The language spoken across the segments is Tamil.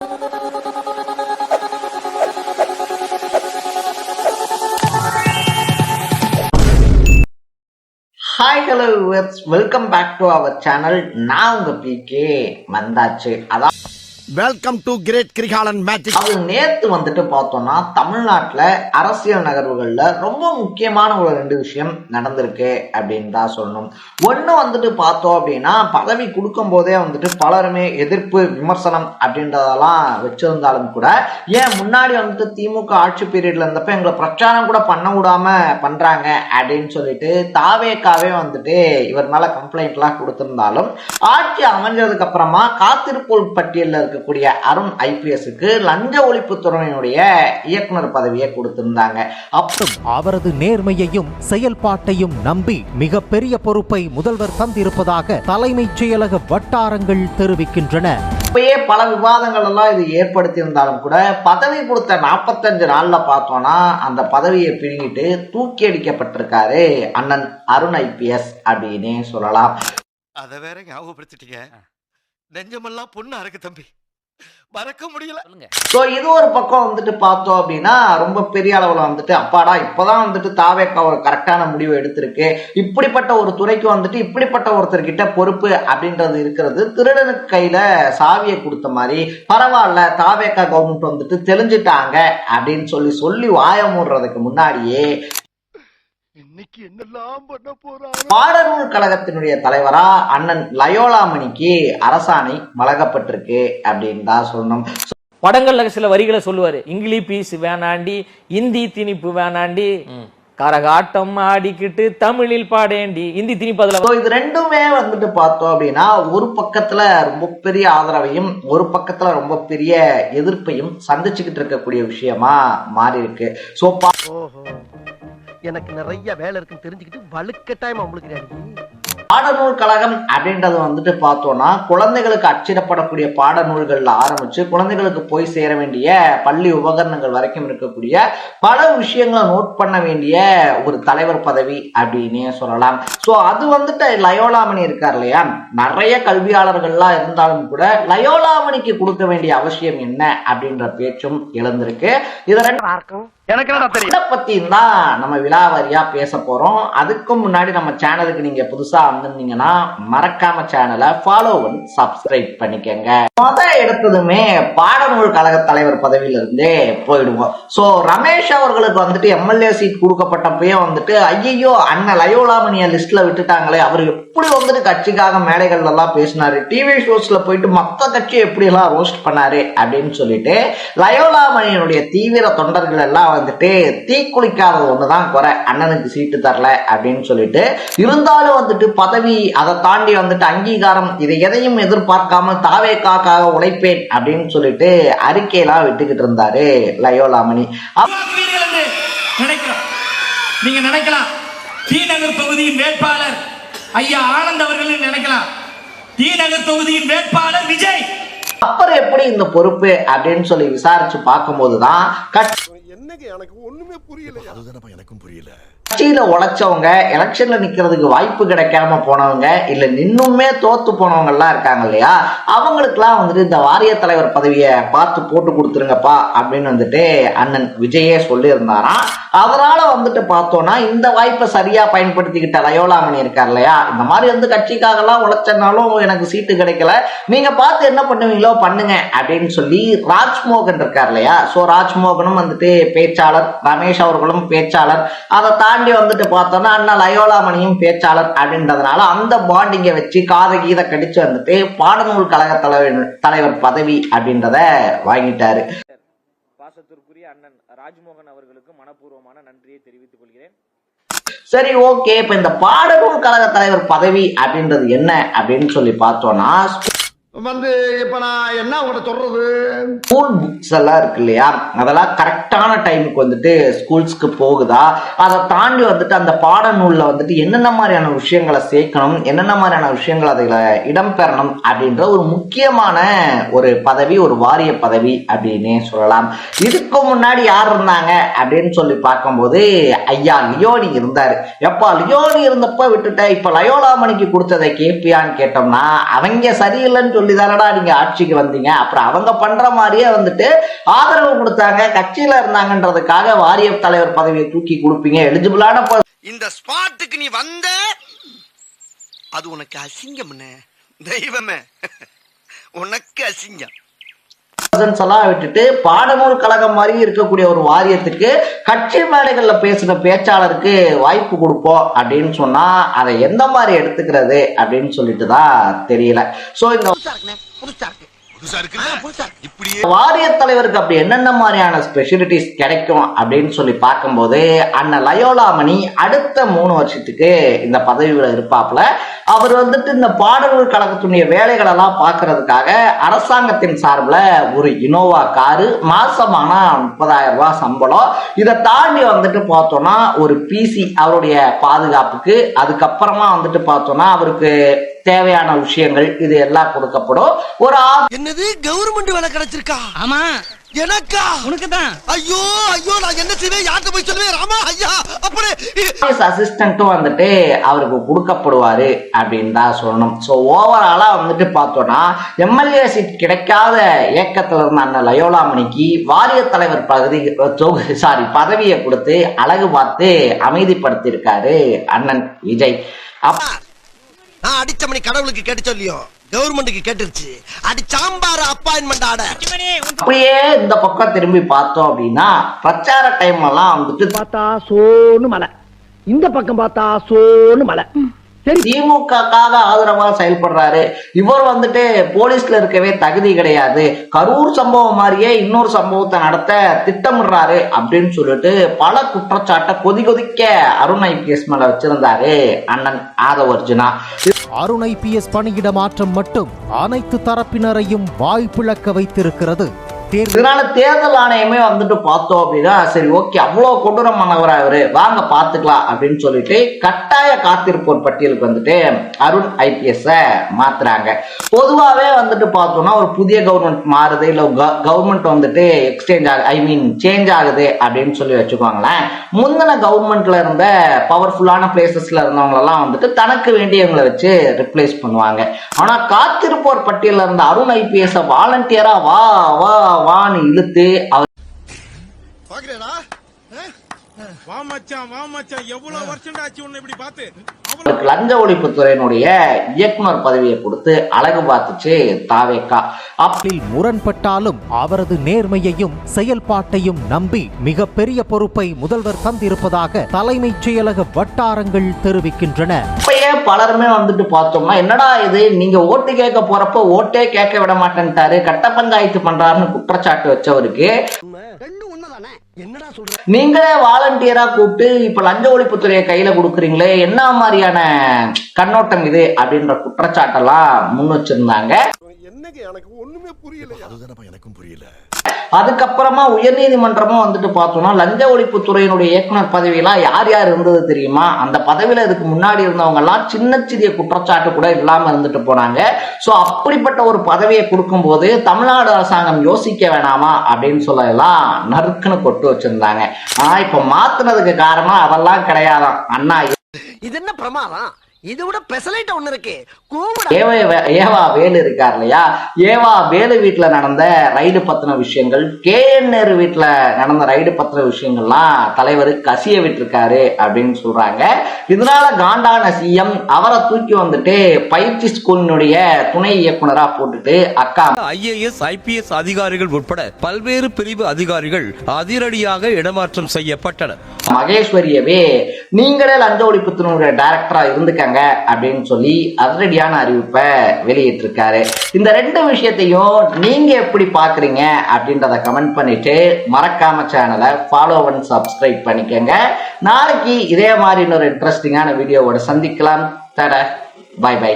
Hi hello welcome back to our channel. நான் உங்க பிகே வந்தாச்சு. அதான் welcome to great Kirikalan magic. அது நேத்து வந்துட்டு பார்த்தோம்னா தமிழ்நாட்டுல அரசியல் நகர்வுகள்ல ரொம்ப முக்கியமான ஒரு 2 விஷயம் நடந்திருக்கு அப்படின்னு தான் சொல்லணும். ஒண்ணு வந்துட்டு பார்த்தோம் அப்படின்னா, பதவி கொடுக்கும் போதே வந்துட்டு பலருமே எதிர்ப்பு விமர்சனம் அப்படின்றதெல்லாம் வச்சிருந்தாலும் கூட, ஏன் முன்னாடி வந்துட்டு திமுக ஆட்சி பீரியட்ல இருந்தப்ப எங்களை பிரச்சாரம் கூட பண்ண விடாம பண்றாங்க அப்படின்னு சொல்லிட்டு தாவேக்காவே வந்துட்டு இவர் மேல கம்ப்ளைண்ட் எல்லாம் கொடுத்திருந்தாலும், ஆட்சி அமைஞ்சதுக்கு அப்புறமா காத்திருப்போர் பட்டியலில் இருக்கக்கூடிய அருண் ஐபிஎஸ்க்கு லஞ்ச ஒழிப்புத்துறையினுடைய இயக்குனர் பதவியை கொடுத்திருந்தாங்க. அவரது நேர்மையையும் செயல்பாட்டையும் நம்பி மிகப்பெரிய பொறுப்பை முதல்வர் தந்திருப்பதாக தலைமைச் செயலக வட்டாரங்கள் தெரிவிக்கின்றன. பல விவாதங்கள் எல்லாம் இது ஏற்படுத்தி இருந்தாலும் கூட, பதவி கொடுத்த 45 நாள்ல பார்த்தோம்னா அந்த பதவியை பிடிங்கிட்டு தூக்கி அடிக்கப்பட்டிருக்காரு அண்ணன் அருண் ஐபிஎஸ் அப்படின்னே சொல்லலாம். அதை வேற ஞாபகப்படுத்திட்டீங்க. நெஞ்சமெல்லாம் பொண்ணு அறக்கு தம்பி, மறக்க முடியல. சோ இது ஒரு பக்கம் வந்துட்டு பார்த்தோம் அப்படின்னா, ரொம்ப பெரிய அளவுல வந்துட்டு அப்பாடா இப்பதான் வந்துட்டு தாவேக்கா ஒரு கரெக்டான முடிவு எடுத்திருக்கு, இப்படிப்பட்ட ஒரு துறைக்கு வந்துட்டு இப்படிப்பட்ட ஒருத்தர்கிட்ட பொறுப்பு அப்படின்றது இருக்கிறது திருடனுக்கு கையில சாவியை கொடுத்த மாதிரி, பரவாயில்ல தாவேக்கா கவர்மெண்ட் வந்துட்டு தெளிஞ்சிட்டாங்க அப்படின்னு சொல்லி வாய மூடுறதுக்கு முன்னாடியே பாடநூல் கழகத்தினுடைய தலைவரா அண்ணன் லயோலாமணிக்கு அரசாணை வழங்கப்பட்டிருக்கு அப்படின்னு தான் சொல்லணும். படங்கள்ல சில வரிகளை சொல்லுவாரு, இங்கிலீஷ் பீஸ் வேணாண்டி, இந்தி திணிப்பு வேணாண்டி, கரகாட்டம் ஆடிக்கிட்டு தமிழில் பாடேண்டி, இந்தி திணிப்பு. அதுல இது ரெண்டுமே வந்துட்டு பார்த்தோம் அப்படின்னா, ஒரு பக்கத்துல ரொம்ப பெரிய ஆதரவையும் ஒரு பக்கத்துல ரொம்ப பெரிய எதிர்ப்பையும் சந்திச்சுக்கிட்டு இருக்கக்கூடிய விஷயமா மாறி இருக்கு. சோ எனக்கு நிறைய வேலை இருக்குன்னு தெரிஞ்சுக்கிட்டு வலுக்கட்டாயமா உங்களுக்கு பாடநூல் கழகம் அப்படின்றது வந்துட்டு பார்த்தோம்னா, குழந்தைகளுக்கு அச்சிடப்படக்கூடிய பாடநூல்கள்ல ஆரம்பிச்சு குழந்தைகளுக்கு போய் சேர வேண்டிய பள்ளி உபகரணங்கள் வரைக்கும் இருக்கக்கூடிய பல விஷயங்களை நோட் பண்ண வேண்டிய ஒரு தலைவர் பதவி அப்படின்னே சொல்லலாம். சோ அது வந்துட்டு லயோலாமணி இருக்கார் இல்லையா, நிறைய கல்வியாளர்கள்லாம் இருந்தாலும் கூட லயோலாமணிக்கு கொடுக்க வேண்டிய அவசியம் என்ன அப்படின்ற பேச்சும் எழுந்திருக்கு. இதை பத்தி தான் நம்ம விலாவாரியா பேச போறோம். அதுக்கு முன்னாடி நம்ம சேனலுக்கு நீங்க புதுசா வந்திருந்தீங்கன்னா மறக்காம சேனலை ஃபாலோ பண்ணி சப்ஸ்கிரைப் பண்ணிக்கங்க. எடுத்ததுமே பாடநூல் கழக தலைவர் பதவியில இருந்தே போயிடுவோம். சோ ரமேஷ் அவர்களுக்கு வந்துட்டு எம்எல்ஏ சீட் கொடுக்கப்பட்டப்பயே வந்துட்டு ஐயோ அண்ணன் லயோலாமணிய லிஸ்ட்ல விட்டுட்டாங்களே, அவர் எப்படி வந்துட்டு கட்சிக்காக மேடைகள் எல்லாம் பேசினாரு, டிவி ஷோஸ்ல போயிட்டு மொத்த கட்சி எப்படி எல்லாம் ரோஸ்ட் பண்ணாரு அப்படின்னு சொல்லிட்டு லயோலாமணியனுடைய தீவிர தொண்டர்கள் எல்லாம் வந்துட்டு தீக்குளிக்காதது ஒண்ணுதான் குறை, அண்ணனுக்கு சீட்டு தரல அப்படின்னு சொல்லிட்டு, இருந்தாலும் வந்துட்டு பதவி அதை தாண்டி வந்துட்டு அங்கீகாரம் இதை எதையும் எதிர்பார்க்காம தாவேக்காக உழைப்பேன் அப்படின்னு சொல்லிட்டு அறிக்கையெல்லாம் விட்டுக்கிட்டு இருந்தாரு லயோலாமணி. நீங்க நினைக்கலாம் தீநகர் தொகுதியின் வேட்பாளர் ஐயா ஆனந்த் அவர்கள் நினைக்கலாம், தீநகர் தொகுதியின் வேட்பாளர் விஜய். அப்புறம் எப்படி இந்த பொறுப்பு அப்படின்னு சொல்லி விசாரிச்சு பார்க்கும் போதுதான் எனக்கு ஒண்ணுமே புரியல. அதுதான் எனக்கும் புரியல. கட்சியில உழைச்சவங்க, எலெக்ஷன்ல நிக்கிறதுக்கு வாய்ப்பு கிடைக்காம போனவங்க, இல்ல நின்னுமே தோத்து போனவங்க எல்லாம் இருக்காங்க இல்லையா, அவங்களுக்கு எல்லாம் வந்துட்டு இந்த வாரிய தலைவர் பதவியை பார்த்து போட்டு கொடுத்துருங்கப்பா அப்படின்னு வந்துட்டு அண்ணன் விஜயே சொல்லி இருந்தாராம். அதனால வந்துட்டு பார்த்தோம்னா இந்த வாய்ப்பை சரியா பயன்படுத்திக்கிட்ட லயோலாமணி இருக்கார் இல்லையா, இந்த மாதிரி வந்து கட்சிக்காக எல்லாம் உழைச்சனாலும் எனக்கு சீட்டு கிடைக்கல, நீங்க பார்த்து என்ன பண்ணுவீங்களோ பண்ணுங்க அப்படின்னு சொல்லி ராஜ்மோகன் இருக்கார் இல்லையா, சோ ராஜ்மோகனும் வந்துட்டு பேச்சாளர், ரமேஷ் அவர்களும் பேச்சாளர், அதை தாண்டி வந்துட்டு பார்த்தோம்னா அண்ணா லயோலாமணியும் பேச்சாளர் அப்படின்றதுனால அந்த பாண்டிங்கை வச்சு காத கீத கடிச்சு வந்துட்டு பாடநூல் கழக தலைவர் பதவி அப்படின்றத வாங்கிட்டாரு. பாசத்திற்குரிய அண்ணன் ராஜ்மோகன் அவர்களுக்கு மனப்பூர்வமான நன்றியை தெரிவித்துக் கொள்கிறேன். சரி, ஓகே. இப்ப இந்த பாடநூல் கழக தலைவர் பதவி அப்படின்றது என்ன அப்படின்னு சொல்லி பார்த்தோம்னா, வந்து இப்ப நான் என்ன உங்கள்கிட்ட சொல்றது, ஸ்கூல் புக்ஸ் எல்லாம் இருக்கு இல்லையா, அதெல்லாம் கரெக்டான டைமுக்கு வந்துட்டு ஸ்கூல்ஸ்க்கு போகுதா, அதை தாண்டி வந்துட்டு அந்த பாடநூல்ல வந்துட்டு என்னென்ன மாதிரியான விஷயங்களை சேர்க்கணும், என்னென்ன மாதிரியான விஷயங்கள் அதுல இடம்பெறணும் அப்படின்ற ஒரு முக்கியமான ஒரு பதவி, ஒரு வாரிய பதவி அப்படின்னே சொல்லலாம். இதுக்கு முன்னாடி யார் இருந்தாங்க அப்படின்னு சொல்லி பார்க்கும்போது ஐயா லியோனி இருந்தாரு. எப்பா லியோனி இருந்தப்ப விட்டுட்ட, இப்ப லயோலாமணிக்கு கொடுத்ததை கேட்பியான்னு கேட்டோம்னா அவங்க சரியில்லைன்னு சொல்லி தானடா நீங்க ஆட்சிக்கு வந்தீங்க. அப்புறம் அவங்க பண்ற மாதிரியே வந்துட்டு ஆதரவு கொடுத்தாங்க, கட்சியில இருந்தாங்கன்றதுக்காக வாரிய தலைவர் பதவியை தூக்கி கொடுப்பீங்க. எலிஜிபிளான இந்த ஸ்பாட்டுக்கு நீ வந்த அது உனக்கு அசிங்கம்னே, தெய்வமே உனக்கு அசிங்கம். எல்லாம் விட்டுட்டு பாடநூல் கழகம் மாதிரி இருக்கக்கூடிய ஒரு வாரியத்துக்கு கட்சி மேடைகள்ல பேசுற பேச்சாளருக்கு வாய்ப்பு கொடுப்போம் அப்படின்னு சொன்னா அதை எந்த மாதிரி எடுத்துக்கிறது அப்படின்னு சொல்லிட்டு தான் தெரியல. சோ இந்த வாரிய தலைவருக்கு அப்படி என்னென்ன மாதிரியான ஸ்பெஷலிட்டிஸ் கிடைக்கும் அப்படின்னு சொல்லி பார்க்கும்போது அண்ணன் லயோலாமணி அடுத்த 3 வருஷத்துக்கு இந்த பதவியில இருப்பாப்ல. அவர் வந்துட்டு இந்த பாடநூல் கழகத்துடைய வேலைகள் எல்லாம் பார்க்கறதுக்காக அரசாங்கத்தின் சார்பில் ஒரு இனோவா காரு, மாசமானா 30,000 ரூபாய் சம்பளம். இதை தாண்டி வந்துட்டு பார்த்தோம்னா ஒரு பிசி அவருடைய பாதுகாப்புக்கு, அதுக்கப்புறமா வந்துட்டு பார்த்தோம்னா அவருக்கு தேவையான விஷயங்கள் இது எல்லாம் கொடுக்கப்படும். ஒரு என்னது கவர்மெண்ட் வேலை கிடைச்சிருக்கா? ஆமா எனக்கா? உனக்கு தான். ஐயோ ஐயோ நான் என்ன செய்வேன், யார்கிட்ட போய் சொல்லுவேன்? ராமா ஐயா அப்படி அசிஸ்டன்ட்டும் வந்துட்டு அவருக்கு கொடுக்கப்படுவாரு அப்படின்னு தான் சொல்லணும். ஸோ ஓவராலா வந்துட்டு பார்த்தோம்னா எம்எல்ஏ சீட் கிடைக்காத ஏக்கத்துல இருந்த அண்ணன் லயோலாமணிக்கு வாரிய தலைவர் பதவியை கொடுத்து அழகு பார்த்து அமைதிப்படுத்தி இருக்காரு அண்ணன் விஜய். நான் அடிச்ச மணி கடவுளுக்கு கேட்டு சொல்லியோ கவர்மெண்ட்டுக்கு கேட்டுருச்சு. அடி சாம்பார் அப்பாயின்மெண்ட் ஆட. அப்படியே இந்த பக்கம் திரும்பி பார்த்தோம் அப்படின்னா பிரச்சார டைம் எல்லாம் வந்துட்டு பார்த்தா சோனு மலை, இந்த பக்கம் பார்த்தா சோனு மலை. திமுகக்காக ஆதரவா செயல்படுறாரு. இவர் வந்துட்டு போலீஸ்ல இருக்கவே தகுதி கிடையாது, கரூர் சம்பவம் மாதிரியே இன்னொரு சம்பவத்தை நடத்த திட்டமிடுறாரு அப்படின்னு சொல்லிட்டு பல குற்றச்சாட்டை கொதிக்க அருண் ஐபிஎஸ் மேல வச்சிருந்தாரு அண்ணன் ஆதவர்ஜுனா. அருண் ஐபிஎஸ் பணியிட மாற்றம் மட்டும் அனைத்து தரப்பினரையும் வாய்ப்பிழக்க வைத்திருக்கிறது. இதனால தேர்தல் ஆணையமே வந்துட்டு பார்த்தோம் அப்படின்னா சரி ஓகே அவ்வளவு கொடூரமானவர் அவரு, வாங்க பாத்துக்கலாம் அப்படின்னு சொல்லிட்டு கட்டாய காத்திருப்போர் பட்டியலுக்கு வந்துட்டு அருண் ஐபிஎஸ் மாத்துறாங்க. பொதுவாவே வந்துட்டு பார்த்தோம்னா ஒரு புதிய கவர்மெண்ட் மாறுது, இல்ல கவர்மெண்ட் வந்துட்டு சேஞ்ச் ஆகுது அப்படின்னு சொல்லி வச்சுக்கோங்களேன். முந்தின கவர்மெண்ட்ல இருந்த பவர்ஃபுல்லான பிளேசஸ்ல இருந்தவங்க எல்லாம் வந்துட்டு தனக்கு வேண்டியவங்களை வச்சு ரிப்ளேஸ் பண்ணுவாங்க. ஆனா காத்திருப்போர் பட்டியல இருந்த அருண் ஐபிஎஸ் வாலண்டியரா வா வா வான்னு இழுத்து அவர் லஞ்ச ஒழிப்புத்துறையினுடைய இயக்குனர் பதவியை கொடுத்து அழகு பார்த்துச்சு தாவேக்கா. அப்படி முரண்பட்டாலும் அவரது நேர்மையையும் செயல்பாட்டையும் நம்பி மிகப்பெரிய பொறுப்பை முதல்வர் தந்திருப்பதாக தலைமைச் செயலக வட்டாரங்கள் தெரிவிக்கின்றன. இப்பயே பலருமே வந்துட்டு பார்த்தோம்னா என்னடா இது, நீங்க ஓட்டு கேட்க போறப்ப ஓட்டே கேட்க விட மாட்டேன்ட்டாரு, கட்ட பஞ்சாயத்து பண்றாருன்னு குற்றச்சாட்டு வச்சவருக்கு நீங்களே வாலண்டியரா கூப்பிட்டு இப்ப லஞ்ச ஒழிப்புத்துறையை கையில கொடுக்குறீங்களே, என்ன மாதிரியான கண்ணோட்டம் இது அப்படின்ற குற்றச்சாட்டெல்லாம் முன் வச்சிருந்தாங்க. எனக்கும் புரியல. அதுக்கப்புறமா உயர்நீதிமன்றமும் வந்துட்டு பார்த்தோம்னா லஞ்ச ஒழிப்புத்துறையினுடைய இயக்குனர் பதவியெல்லாம் யார் யார் இருந்தது தெரியுமா? அந்த பதவியில இதுக்கு முன்னாடி இருந்தவங்க எல்லாம் சின்ன சிறிய குற்றச்சாட்டு கூட இல்லாம இருந்துட்டு போனாங்க. சோ அப்படிப்பட்ட ஒரு பதவியை கொடுக்கும் போது தமிழ்நாடு அரசாங்கம் யோசிக்க வேணாமா அப்படின்னு சொல்லலாம் நறுக்குன்னு கொட்டு வச்சிருந்தாங்க. ஆனா இப்ப மாத்துனதுக்கு காரணம் அதெல்லாம் கிடையாதான். அண்ணா இது என்ன பிரமாதம், இதை விட பெசலைட் ஒண்ணு இருக்கு. ஏவா வேலு இருக்கார் இல்லையா, ஏவா வேலு வீட்டுல நடந்த ரைடு பத்தின விஷயங்கள், KN நேரு வீட்டுல நடந்த ரைடு பத்தின விஷயங்கள்லாம் தலைவர் கசிய விட்டுருக்காரு அப்படின்னு சொல்றாங்க. இதனால காண்டான சிஎம் அவரை தூக்கி வந்துட்டு பயிற்சி ஸ்கூலினுடைய துணை இயக்குனரா போட்டுட்டு அக்கா IAS IPS அதிகாரிகள் உட்பட பல்வேறு பிரிவு அதிகாரிகள் அதிரடியாக இடமாற்றம் செய்யப்பட்டனர். மகேஸ்வரியவே நீங்களே லஞ்ச ஒழிப்புத்துறையினுடைய டைரக்டரா இருந்துக்கங்க அப்படின்னு சொல்லி அதிரடியான அறிவிப்பை வெளியிட்டிருக்காரு. இந்த 2 விஷயத்தையும் நீங்க எப்படி பாக்குறீங்க அப்படின்றத கமெண்ட் பண்ணிட்டு மறக்காம சேனலை ஃபாலோ அண்ட் சப்ஸ்கிரைப் பண்ணிக்கங்க. நாளைக்கு இதே மாதிரி இன்னொரு இன்ட்ரெஸ்டிங்கான வீடியோவோட சந்திக்கலாம். Tata bye by.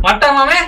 மட்டமாமே